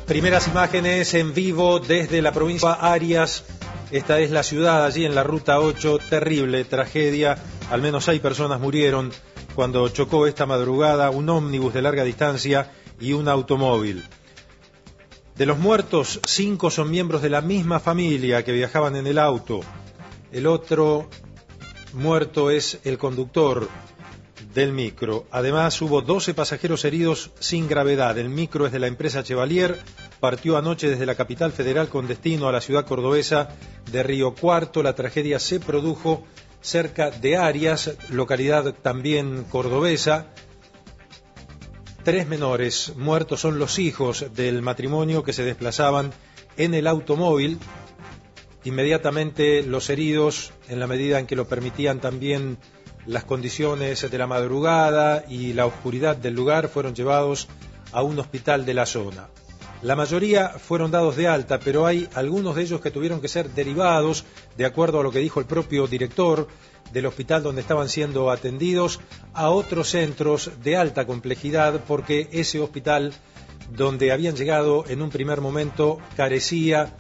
Primeras imágenes en vivo desde la provincia de Arias. Esta es la ciudad, allí en la ruta 8, terrible tragedia. Al menos 6 personas murieron cuando chocó esta madrugada un ómnibus de larga distancia y un automóvil. De los muertos, 5 son miembros de la misma familia que viajaban en el auto. El otro muerto es el conductor del micro. Además, hubo 12 pasajeros heridos sin gravedad. El micro es de la empresa Chevalier. Partió anoche desde la capital federal con destino a la ciudad cordobesa de Río Cuarto. La tragedia se produjo cerca de Arias, localidad también cordobesa. 3 menores muertos son los hijos del matrimonio que se desplazaban en el automóvil. Inmediatamente los heridos, en la medida en que lo permitían también las condiciones de la madrugada y la oscuridad del lugar, fueron llevados a un hospital de la zona. La mayoría fueron dados de alta, pero hay algunos de ellos que tuvieron que ser derivados, de acuerdo a lo que dijo el propio director del hospital donde estaban siendo atendidos, a otros centros de alta complejidad, porque ese hospital donde habían llegado en un primer momento carecía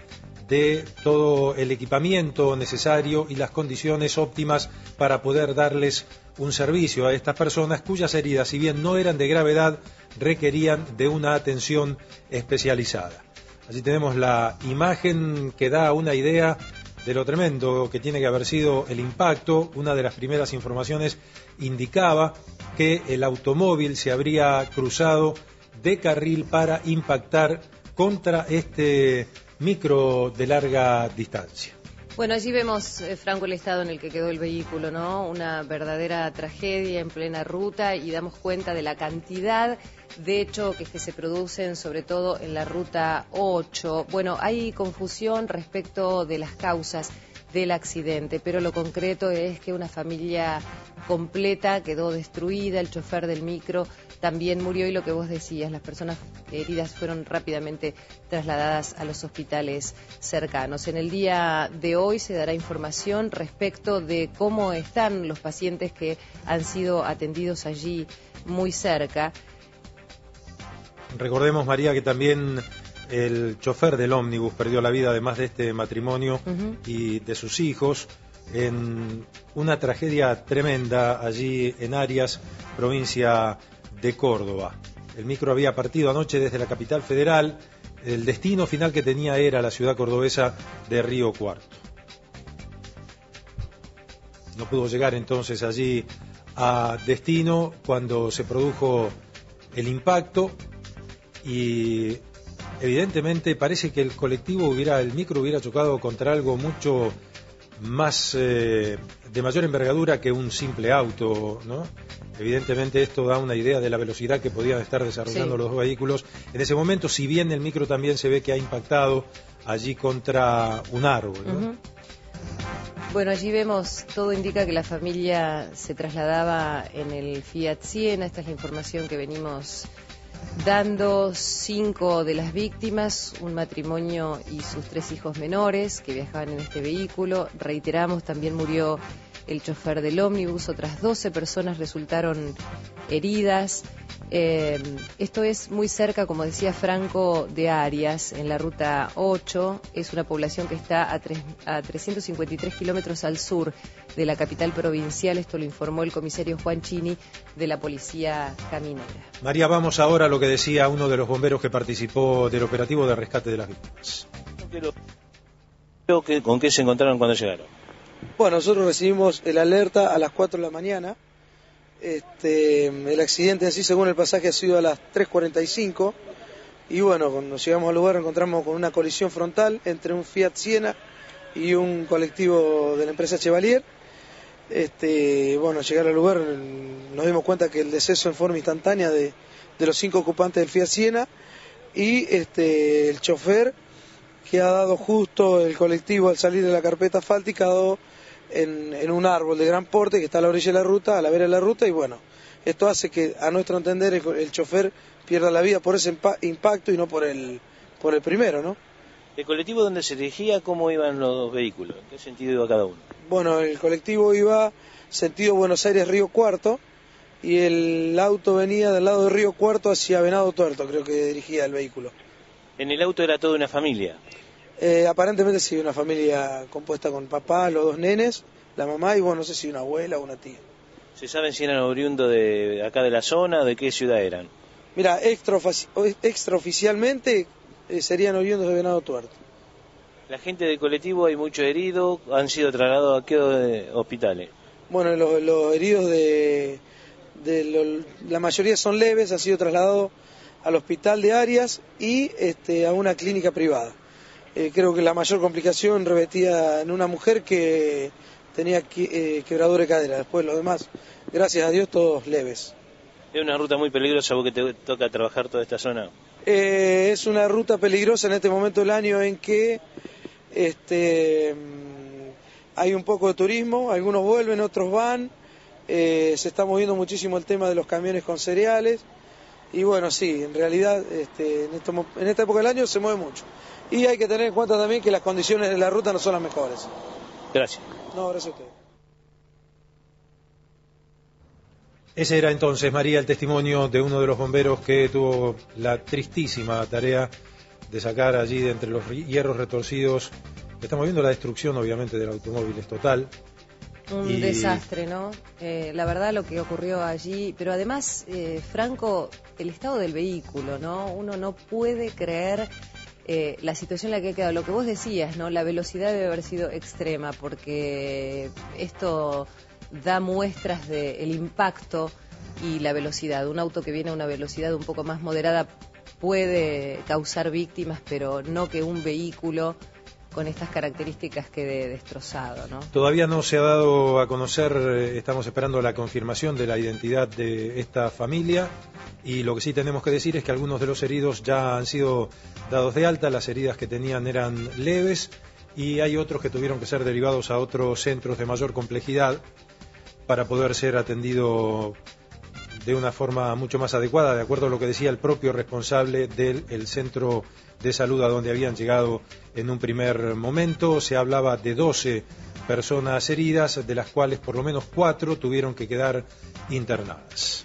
de todo el equipamiento necesario y las condiciones óptimas para poder darles un servicio a estas personas cuyas heridas, si bien no eran de gravedad, requerían de una atención especializada. Allí tenemos la imagen que da una idea de lo tremendo que tiene que haber sido el impacto. Una de las primeras informaciones indicaba que el automóvil se habría cruzado de carril para impactar contra este micro de larga distancia. Bueno, allí vemos, Franco, el estado en el que quedó el vehículo, ¿no? Una verdadera tragedia en plena ruta, y damos cuenta de la cantidad de choques que se producen, sobre todo en la ruta 8. Bueno, hay confusión respecto de las causas del accidente, pero lo concreto es que una familia completa quedó destruida, el chofer del micro también murió, y lo que vos decías, las personas heridas fueron rápidamente trasladadas a los hospitales cercanos. En el día de hoy se dará información respecto de cómo están los pacientes que han sido atendidos allí muy cerca. Recordemos, María, que también el chofer del ómnibus perdió la vida, además de este matrimonio y de sus hijos, en una tragedia tremenda allí en Arias, provincia de Córdoba. El micro había partido anoche desde la capital federal. El destino final que tenía era la ciudad cordobesa de Río Cuarto. No pudo llegar entonces allí a destino cuando se produjo el impacto, y evidentemente parece que el micro hubiera chocado contra algo mucho más de mayor envergadura que un simple auto, ¿no? Evidentemente esto da una idea de la velocidad que podían estar desarrollando los dos vehículos en ese momento, si bien el micro también se ve que ha impactado allí contra un árbol, ¿no? Bueno, allí vemos, todo indica que la familia se trasladaba en el Fiat Siena. Esta es la información que venimos dando. 5 de las víctimas, un matrimonio y sus 3 hijos menores que viajaban en este vehículo. Reiteramos, también murió el chofer del ómnibus. Otras 12 personas resultaron heridas. Esto es muy cerca, como decía Franco, de Arias, en la ruta 8. Es una población que está a 353 kilómetros al sur de la capital provincial. Esto lo informó el comisario Juan Chini de la Policía Caminera. María, vamos ahora a lo que decía uno de los bomberos que participó del operativo de rescate de las víctimas. ¿Con qué se encontraron cuando llegaron? Bueno, nosotros recibimos el alerta a las 4 de la mañana. El accidente en sí, según el pasaje, ha sido a las 3:45, y bueno, cuando llegamos al lugar nos encontramos con una colisión frontal entre un Fiat Siena y un colectivo de la empresa Chevalier. Bueno, al llegar al lugar nos dimos cuenta que el deceso en forma instantánea de los 5 ocupantes del Fiat Siena y el chofer, que ha dado justo el colectivo al salir de la carpeta asfáltica, ha dado en un árbol de gran porte que está a la orilla de la ruta, a la vera de la ruta, y bueno, esto hace que, a nuestro entender, el chofer pierda la vida por ese impacto y no por el primero, ¿no? ¿El colectivo donde se dirigía, cómo iban los dos vehículos? ¿En qué sentido iba cada uno? Bueno, el colectivo iba sentido Buenos Aires-Río Cuarto y el auto venía del lado de Río Cuarto hacia Venado Tuerto, creo que dirigía el vehículo. ¿En el auto era toda una familia? Aparentemente sí, una familia compuesta con papá, los 2 nenes, la mamá y bueno, no sé si una abuela o una tía. ¿Se saben si eran oriundos de acá de la zona o de qué ciudad eran? Mira, extraoficialmente serían oriundos de Venado Tuerto. La gente del colectivo, hay muchos heridos, han sido trasladados a qué hospitales. Bueno, los heridos la mayoría son leves, han sido trasladados al hospital de Arias y a una clínica privada. Creo que la mayor complicación revestía en una mujer que tenía quebradura de cadera. Después los demás, gracias a Dios, todos leves. ¿Es una ruta muy peligrosa vos que te toca trabajar toda esta zona? Es una ruta peligrosa en este momento del año en que hay un poco de turismo, algunos vuelven, otros van, se está moviendo muchísimo el tema de los camiones con cereales y bueno, sí, en realidad en esta época del año se mueve mucho. Y hay que tener en cuenta también que las condiciones de la ruta no son las mejores. Gracias. No, gracias a usted. Ese era entonces, María, el testimonio de uno de los bomberos que tuvo la tristísima tarea de sacar allí de entre los hierros retorcidos. Estamos viendo la destrucción, obviamente, del automóvil, es total. Un desastre, ¿no? La verdad lo que ocurrió allí, pero además, Franco, el estado del vehículo, ¿no? Uno no puede creer la situación en la que ha quedado. Lo que vos decías, ¿no? La velocidad debe haber sido extrema, porque esto da muestras del impacto y la velocidad. Un auto que viene a una velocidad un poco más moderada puede causar víctimas, pero no que un vehículo con estas características quede destrozado, ¿no? Todavía no se ha dado a conocer, estamos esperando la confirmación de la identidad de esta familia y lo que sí tenemos que decir es que algunos de los heridos ya han sido dados de alta, las heridas que tenían eran leves y hay otros que tuvieron que ser derivados a otros centros de mayor complejidad para poder ser atendido de una forma mucho más adecuada, de acuerdo a lo que decía el propio responsable del centro de salud a donde habían llegado en un primer momento. Se hablaba de 12 personas heridas, de las cuales por lo menos 4 tuvieron que quedar internadas.